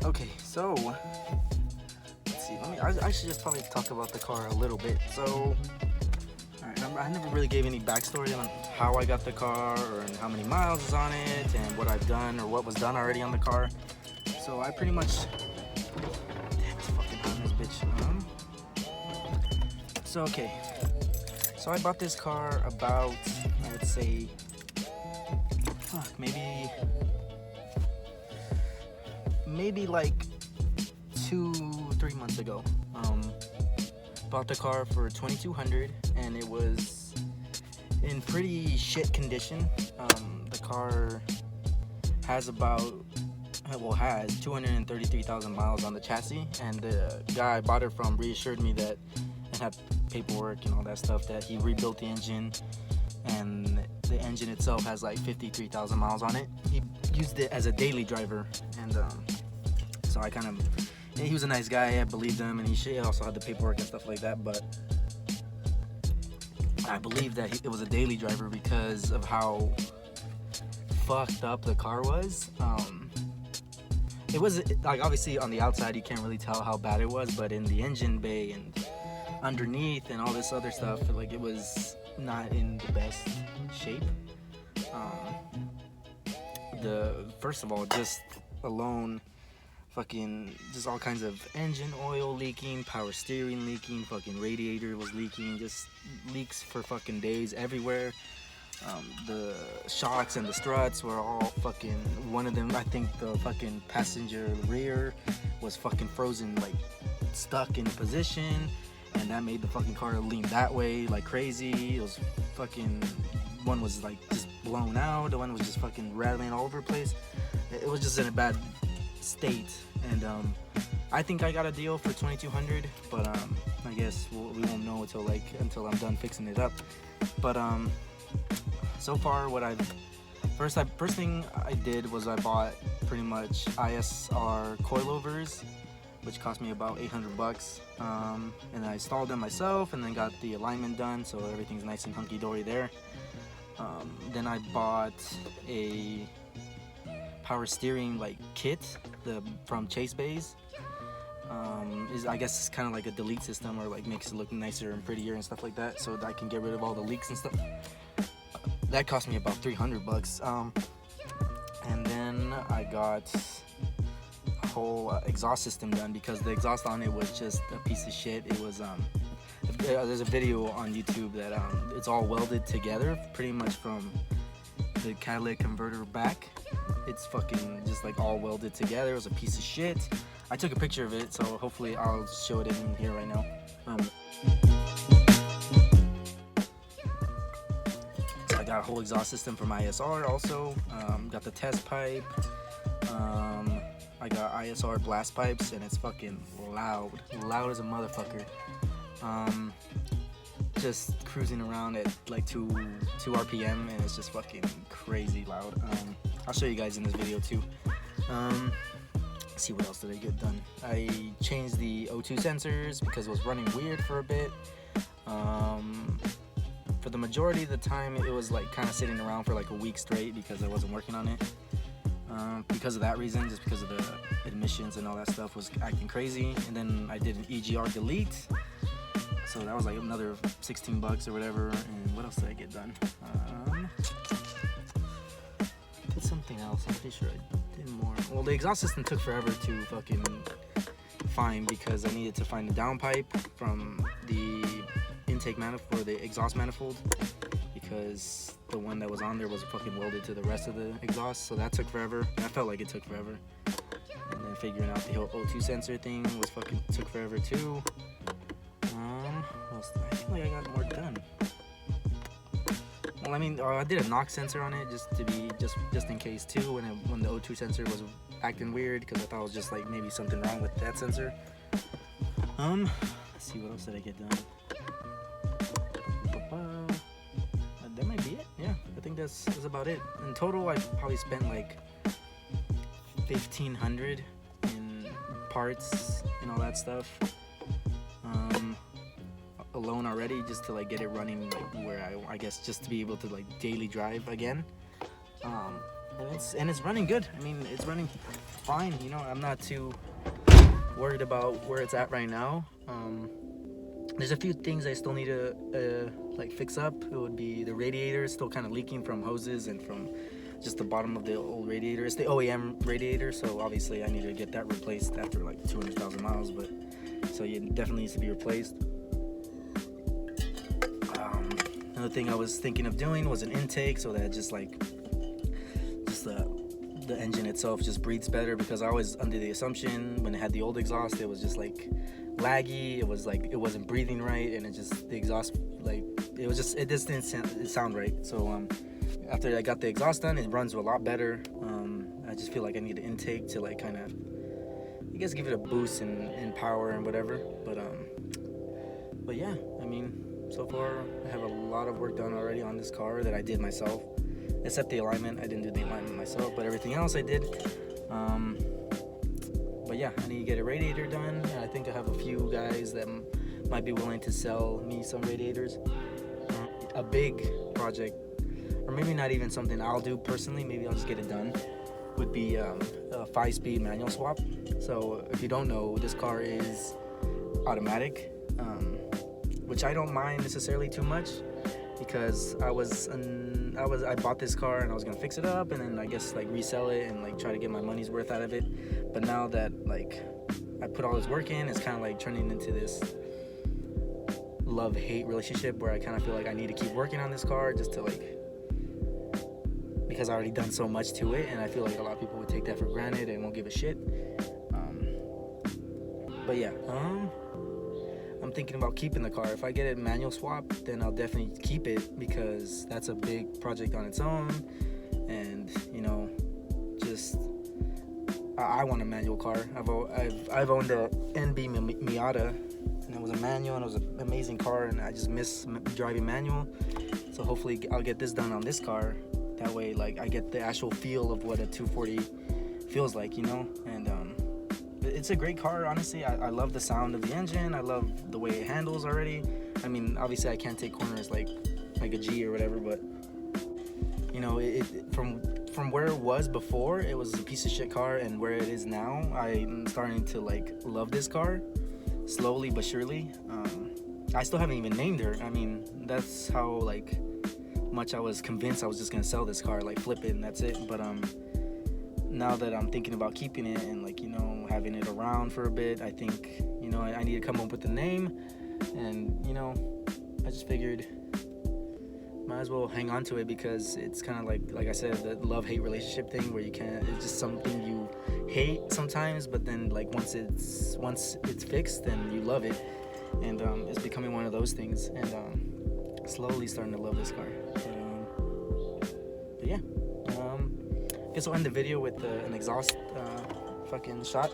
Okay, so let's see. I should just probably talk about the car a little bit. So, I never really gave any backstory on how I got the car or how many miles is on it and what I've done or what was done already on the car. So I pretty much. Damn, it's fucking hot in this bitch. So okay. So I bought this car about, I would say, maybe like 2-3 months ago. Bought the car for $2,200 and it was in pretty shit condition. The car has 233,000 miles on the chassis, and the guy I bought it from reassured me that it had paperwork and all that stuff, that he rebuilt the engine, and the engine itself has like 53,000 miles on it. He used it as a daily driver, and so he was a nice guy. I believed him, and he also had the paperwork and stuff like that, but I believe that it was a daily driver because of how fucked up the car was. It was like, obviously on the outside you can't really tell how bad it was, but in the engine bay and underneath and all this other stuff, like, it was not in the best shape. First of all, just alone, just all kinds of engine oil leaking, power steering leaking, fucking radiator was leaking, just leaks for fucking days everywhere. The shocks and the struts were all fucking, one of them, I think the fucking passenger rear was fucking frozen, like stuck in position, and that made the fucking car lean that way like crazy. It was fucking, one was like just blown out, the one was just fucking rattling all over the place. It was just in a bad state, and I think I got a deal for $2,200, but I guess we won't know until I'm done fixing it up. But so far, first thing I did was I bought pretty much ISR coilovers, which cost me about $800, and I installed them myself, and then got the alignment done, so everything's nice and hunky-dory there. Then I bought a power steering kit from Chase Bays. I guess it's kind of like a delete system, or makes it look nicer and prettier and stuff like that, so that I can get rid of all the leaks and stuff. That cost me about $300. And then I got a whole exhaust system done, because the exhaust on it was just a piece of shit. It was there's a video on YouTube that it's all welded together pretty much from the catalytic converter back. It's fucking just all welded together. It was a piece of shit. I took a picture of it, so hopefully I'll show it in here right now. So I got a whole exhaust system from ISR also. Got the test pipe. I got ISR blast pipes, and it's fucking loud as a motherfucker. Just cruising around at 2 RPM, and it's just fucking crazy loud. I'll show you guys in this video too. Let's see, what else did I get done? I changed the O2 sensors because it was running weird for a bit. For the majority of the time, it was kind of sitting around for a week straight because I wasn't working on it. Because of that reason, just because of the emissions and all that stuff was acting crazy. And then I did an EGR delete, so that was another $16 or whatever. And what else did I get done? Did something else. I'm pretty sure I did more. Well, the exhaust system took forever to fucking find, because I needed to find the downpipe from the intake manifold, or the exhaust manifold, because the one that was on there was fucking welded to the rest of the exhaust, so that took forever. That felt like it took forever. And then figuring out the whole O2 sensor thing took forever too. I feel like I got more done. Well, I mean, I did a knock sensor on it just in case too, when the O2 sensor was acting weird, because I thought it was just maybe something wrong with that sensor. Let's see, what else did I get done? That might be it. Yeah, I think that's about it. In total, I probably spent $1,500 in parts and all that stuff alone already, just to get it running where I guess just to be able to daily drive again. And it's running good. I mean, it's running fine. You know, I'm not too worried about where it's at right now. There's a few things I still need to like fix up. It would be the radiator, still kind of leaking from hoses and from just the bottom of the old radiator. It's the OEM radiator, so obviously I need to get that replaced after like 200,000 miles. But so it definitely needs to be replaced. Another thing I was thinking of doing was an intake, so that just the engine itself just breathes better, because I was under the assumption when it had the old exhaust it was just like laggy, it was like it wasn't breathing right, and the exhaust, like it just didn't sound right. So after I got the exhaust done, it runs a lot better. I just feel like I need an intake to like kind of, I guess, give it a boost in power and whatever. But yeah, I mean, so far I have a lot of work done already on this car that I did myself, except the alignment. I didn't do the alignment myself, but everything else I did. But yeah, I need to get a radiator done. I think I have a few guys that might be willing to sell me some radiators. A big project, or maybe not even something I'll do personally, maybe I'll just get it done, would be a 5-speed manual swap. So if you don't know, this car is automatic, which I don't mind necessarily too much, because I bought this car and I was gonna fix it up and then I guess like resell it and like try to get my money's worth out of it. But now that like I put all this work in, it's kind of like turning into this love-hate relationship where I kind of feel like I need to keep working on this car just to like, because I already done so much to it, and I feel like a lot of people would take that for granted and won't give a shit. But yeah, I'm thinking about keeping the car. If I get a manual swap, then I'll definitely keep it, because that's a big project on its own. And you know, just I want a manual car. I've owned a NB Miata, and it was a manual, and it was an amazing car, and I just miss driving manual. So hopefully I'll get this done on this car. That way, like, I get the actual feel of what a 240 feels like, you know. And it's a great car, honestly. I love the sound of the engine. I love the way it handles already. I mean, obviously I can't take corners like a G or whatever, but you know, from where it was before, it was a piece of shit car, and where it is now, I'm starting to like love this car slowly but surely. I still haven't even named her. I mean, that's how like much I was convinced I was just gonna sell this car, like flip it and that's it. But now that I'm thinking about keeping it and like, you know, having it around for a bit, I think, you know, I need to come up with a name. And you know, I just figured might as well hang on to it, because it's kind of like I said, the love-hate relationship thing, where you can't, it's just something you hate sometimes, but then like once it's fixed, then you love it. And it's becoming one of those things, and slowly starting to love this car. But yeah, I guess I'll end the video with an exhaust fucking shot.